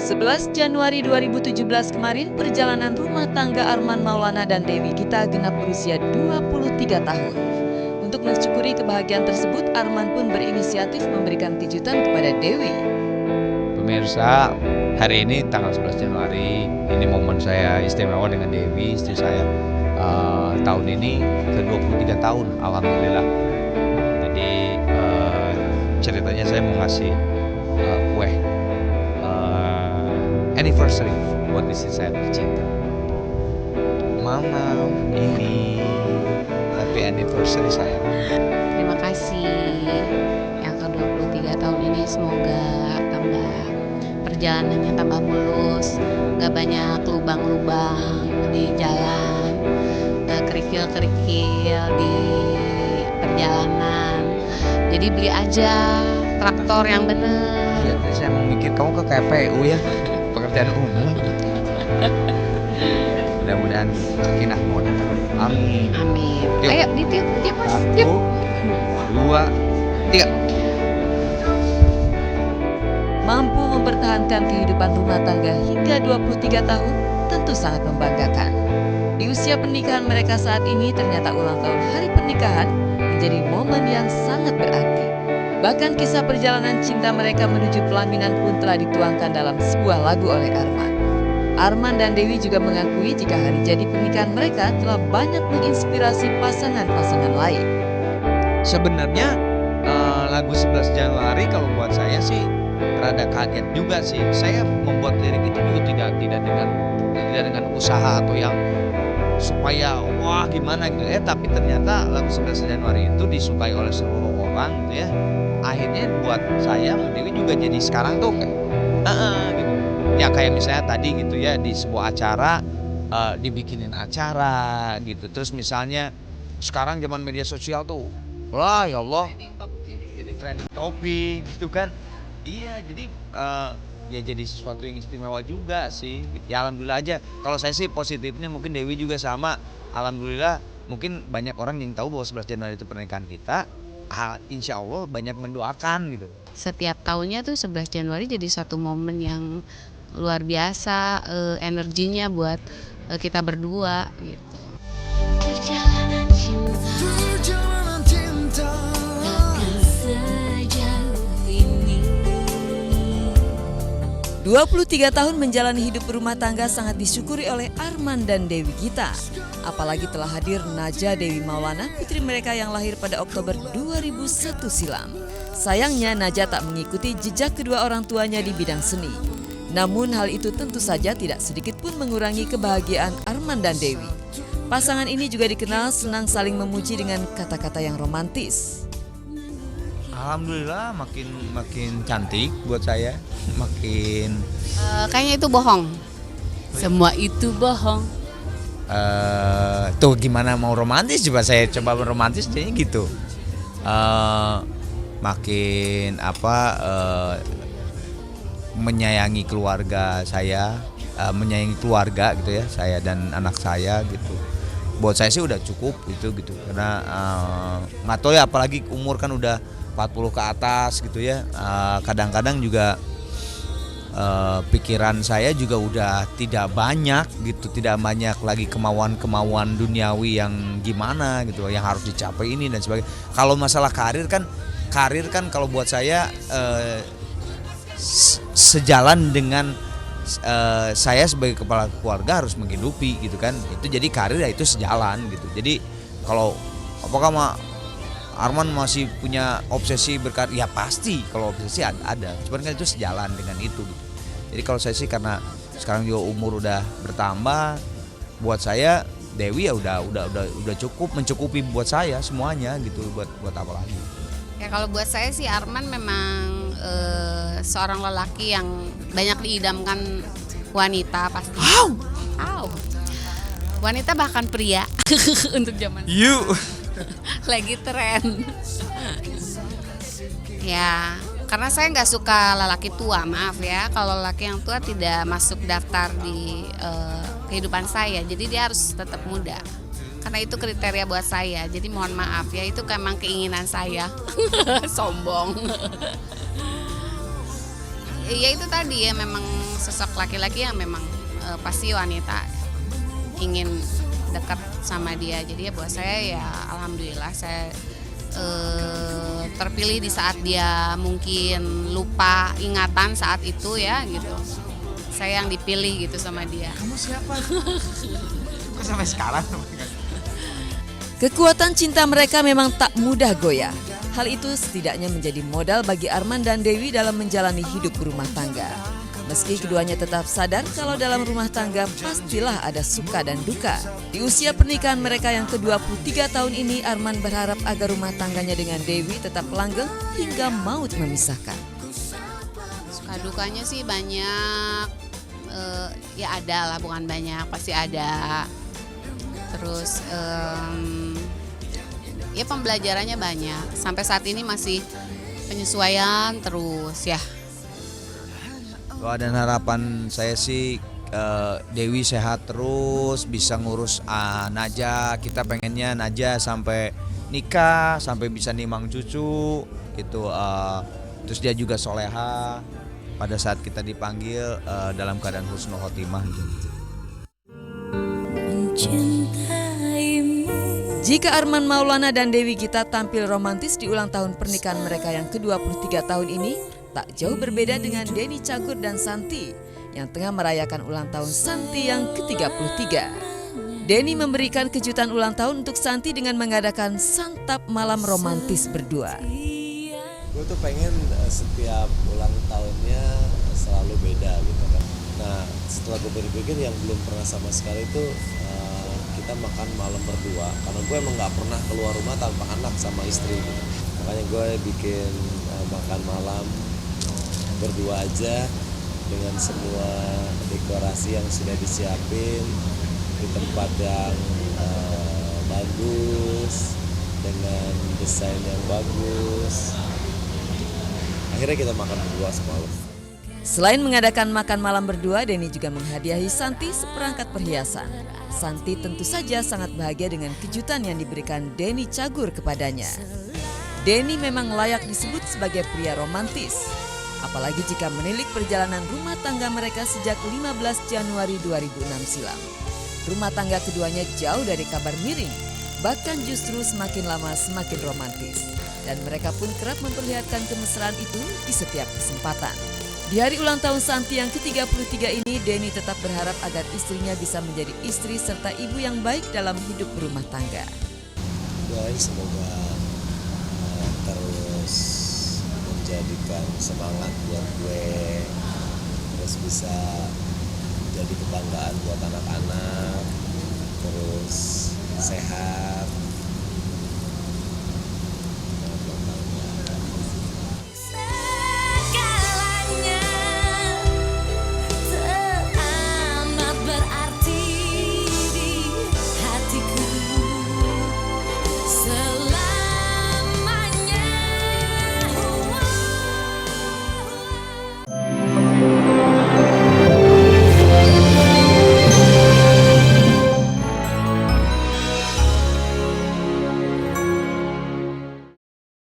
11 Januari 2017 kemarin, perjalanan rumah tangga Arman Maulana dan Dewi Gita genap berusia 23 tahun. Untuk mensyukuri kebahagiaan tersebut, Arman pun berinisiatif memberikan kejutan kepada Dewi. Pemirsa, hari ini tanggal 11 Januari, ini momen saya istimewa dengan Dewi, istri saya. Tahun ini ke-23 tahun, alhamdulillah. Jadi ceritanya saya mau ngasih kue anniversary buat istri saya tercinta. Mama, ini happy anniversary saya. Terima kasih yang ke-23 tahun ini, semoga tambah perjalanannya tambah mulus, gak banyak lubang-lubang di jalan, kerikil-kerikil di perjalanan. Jadi beli aja traktor yang bener. Ya, tadi saya mau mikir kamu ke KPU ya, pekerjaan umum. Mudah-mudahan sakinah mawaddah. Amin. Amin. Yuk. Ayo ditiup, tiup mas, 1, tiup. 2, 3. Mampu mempertahankan kehidupan rumah tangga hingga 23 tahun tentu sangat membanggakan. Di usia pernikahan mereka saat ini, ternyata ulang tahun hari pernikahan menjadi momen yang sangat berarti. Bahkan kisah perjalanan cinta mereka menuju pelaminan pun telah dituangkan dalam sebuah lagu oleh Arman. Arman dan Dewi juga mengakui jika hari jadi pernikahan mereka telah banyak menginspirasi pasangan-pasangan lain. Sebenarnya lagu 11 Januari kalau buat saya sih rada kaget juga sih. Saya membuat lirik itu juga tidak dengan usaha atau yang supaya wah gimana gitu tapi ternyata lagu 11 Januari itu disukai oleh seluruh orang gitu ya. Akhirnya buat saya sama Dewi juga jadi sekarang tuh kayak gitu. Ya kayak misalnya tadi gitu ya, di sebuah acara dibikinin acara gitu. Terus misalnya sekarang zaman media sosial tuh, wah ya Allah, jadi trending topic gitu kan. Iya, jadi ya jadi sesuatu yang istimewa juga sih. Ya alhamdulillah aja. Kalau saya sih positifnya mungkin Dewi juga sama. Alhamdulillah mungkin banyak orang yang tahu bahwa 11 Januari itu pernikahan kita. Insya Allah banyak mendoakan gitu. Setiap tahunnya tuh 11 Januari jadi satu momen yang luar biasa, energinya buat kita berdua gitu. Perjalanan cinta takkan sejauh ini. 23 tahun menjalani hidup berumah tangga sangat disyukuri oleh Arman dan Dewi Gita. Apalagi telah hadir Naja Dewi Maulana, putri mereka yang lahir pada Oktober 2001 silam. Sayangnya Naja tak mengikuti jejak kedua orang tuanya di bidang seni. Namun hal itu tentu saja tidak sedikit pun mengurangi kebahagiaan Arman dan Dewi. Pasangan ini juga dikenal senang saling memuji dengan kata-kata yang romantis. Alhamdulillah makin cantik buat saya, makin Kayaknya itu bohong. Semua itu bohong. tuh gimana mau romantis, coba saya coba romantis jadinya gitu. Makin menyayangi keluarga saya, menyayangi keluarga gitu ya, saya dan anak saya gitu. Buat saya sih udah cukup gitu karena nggak tahu ya, apalagi umur kan udah 40 ke atas gitu ya. Kadang-kadang juga pikiran saya juga udah tidak banyak lagi kemauan duniawi yang gimana gitu yang harus dicapai ini dan sebagainya. Kalau masalah karir kan kalau buat saya sejalan dengan saya sebagai kepala keluarga harus menghidupi gitu kan. Itu jadi karir ya itu sejalan gitu. Jadi kalau apakah Arman masih punya obsesi berkarir? Ya pasti kalau obsesi ada. Cuman kan itu sejalan dengan itu gitu. Jadi kalau saya sih karena sekarang juga umur udah bertambah, buat saya Dewi ya udah cukup mencukupi buat saya semuanya gitu, buat apa lagi. Ya kalau buat saya sih Arman memang seorang lelaki yang banyak diidamkan wanita pasti. Wow. Wanita bahkan pria untuk zaman lagi tren. Ya, karena saya nggak suka lelaki tua, maaf ya. Kalau lelaki yang tua tidak masuk daftar di kehidupan saya. Jadi dia harus tetap muda. Karena itu kriteria buat saya. Jadi mohon maaf ya, itu memang keinginan saya. Sombong. ya itu tadi ya, memang sosok laki-laki yang memang pasti wanita ingin dekat sama dia. Jadi ya buat saya ya alhamdulillah saya terpilih di saat dia mungkin lupa ingatan saat itu ya gitu. Saya yang dipilih gitu sama dia. Kamu siapa? Kok sampai sekarang? Kekuatan cinta mereka memang tak mudah goyah. Hal itu setidaknya menjadi modal bagi Arman dan Dewi dalam menjalani hidup berumah tangga. Meski keduanya tetap sadar kalau dalam rumah tangga pastilah ada suka dan duka. Di usia pernikahan mereka yang ke-23 tahun ini, Arman berharap agar rumah tangganya dengan Dewi tetap langgeng hingga maut memisahkan. Suka dukanya sih banyak, ya ada lah, bukan banyak, pasti ada. Terus ya pembelajarannya banyak. Sampai saat ini masih penyesuaian terus ya. Doa dan harapan saya sih Dewi sehat terus, bisa ngurus Najah. Kita pengennya Najah sampai nikah, sampai bisa nimang cucu gitu. Terus dia juga soleha pada saat kita dipanggil dalam keadaan husnul khotimah gitu. Jika Arman Maulana dan Dewi Gita tampil romantis di ulang tahun pernikahan mereka yang ke-23 tahun ini, tak jauh berbeda dengan Denny Cagur dan Santi yang tengah merayakan ulang tahun Santi yang ke-33. Denny memberikan kejutan ulang tahun untuk Santi dengan mengadakan santap malam romantis berdua. Gue tuh pengen setiap ulang tahunnya selalu beda gitu kan. Nah setelah gue berpikir yang belum pernah sama sekali itu kita makan malam berdua. Karena gue emang gak pernah keluar rumah tanpa anak sama istri gitu. Makanya gue bikin makan malam berdua aja dengan semua dekorasi yang sudah disiapin di tempat yang bagus dengan desain yang bagus. Akhirnya kita makan berdua semalam. Selain mengadakan makan malam berdua, Denny juga menghadiahi Santi seperangkat perhiasan. Santi tentu saja sangat bahagia dengan kejutan yang diberikan Denny Cagur kepadanya. Denny memang layak disebut sebagai pria romantis. Apalagi jika menilik perjalanan rumah tangga mereka sejak 15 Januari 2006 silam. Rumah tangga keduanya jauh dari kabar miring, bahkan justru semakin lama semakin romantis. Dan mereka pun kerap memperlihatkan kemesraan itu di setiap kesempatan. Di hari ulang tahun Santi yang ke-33 ini, Denny tetap berharap agar istrinya bisa menjadi istri serta ibu yang baik dalam hidup berumah tangga. Doain semoga terus menjadikan semangat buat gue, terus bisa jadi kebanggaan buat anak-anak, terus sehat,